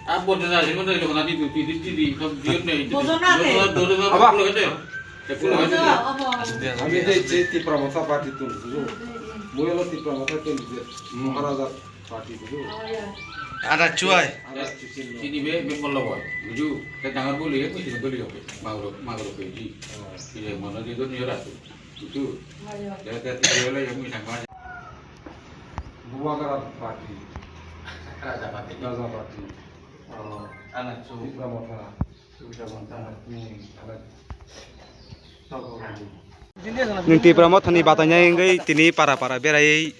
Apa dah sih mana itu nanti tu di dia ni. Bojona ke? Dua pulau ada. Pulau ada. আমি যে তীব্রমতা party তুল বুঝো মই হলো তীব্রমতা ক্যান্ডিডেট মহারাজা party বুঝো Ada cuai. Sini be pulau boy. Buju, kita jangan boleh ya, kita boleh oke. Magro keji. Ini mana dia tu ni orang tu. Itu. Dia dia lah yang misang mana. বুবাগারা party Raja Pati. Raja party Oh, anak su. তীব্রমতা Sudah mantap. Nung tipramo thani batanya ingai tini para berai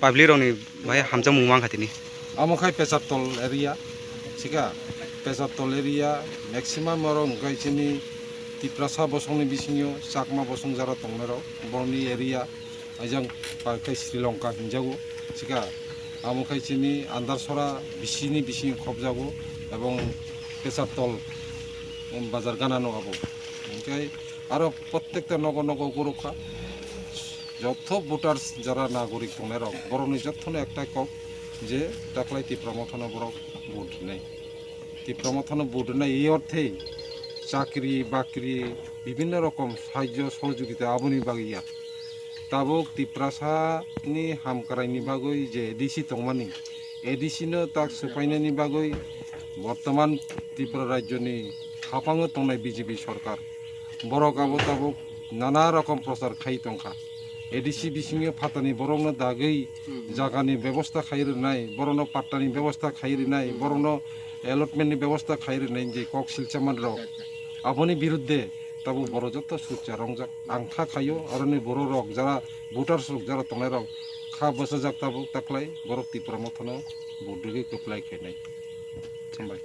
public roni bhai hamcha mungmang khatini আমখাই পেছারতল area সিকা পেছারতল area maximum রং গাইছিনি তিপ্রাসা বসংনি বিসিনিও চাকমা বসং যারা তংনার বর্নি এরিয়া আইজাং পারখাই শ্রীলঙ্কা হিনজাগো সিকা আমখাইছিনি আন্দারসরা বিসিনি বিসিনি খবজাগো এবং পেছারতল বাজার গানা নগাবো ওমফাই আরো প্রত্যেকটা নগর নগর গরুখা যত ভোটার্স যারা নাগরিক দংনার বরনি যতনে একটা কক যে দাখলাই তীব্রমথন বরক ভোট নেই তীব্রমথন ভোট নেই এই অর্থেই চাকরি বাকরি বিভিন্ন রকম সাহায্য সহযোগিতা আবনি বাগিয়া তাবুক তীব্রাসানি হামকারাইনি বাগৈ যে এডিসি দংমানি এডিসিনো তাক সুপাইনানি বাগৈ বর্তমান ত্রিপুরা রাজ্যনি হাফাঙো দংনাই বিজেপি সরকার বরক আবো তাবুক নানা রকম প্রচার খাই তংখা এডিসি বিসিংয়ে ফাতানি বরংনো দাগৈ জাগানি ব্যবস্থা খাইরে নাই বরনো পাট্টানি ব্যবস্থা খাইরে নাই বরনো এলটমেন্টনি ব্যবস্থা খাইরে নাই যে কক শিলচামান রক আপনি বিরুদ্ধে তাবু বড় যত সুচ্চা রংজাক আংখা খাইও আরনি বড় রক যারা ভোটার্স রক যারা তংনাই রক খা বসে যাক তাবু তাকলাই বরক ত্রিপুরা মথনো বুডুগে কপ্লাই খাইনাই সামবাই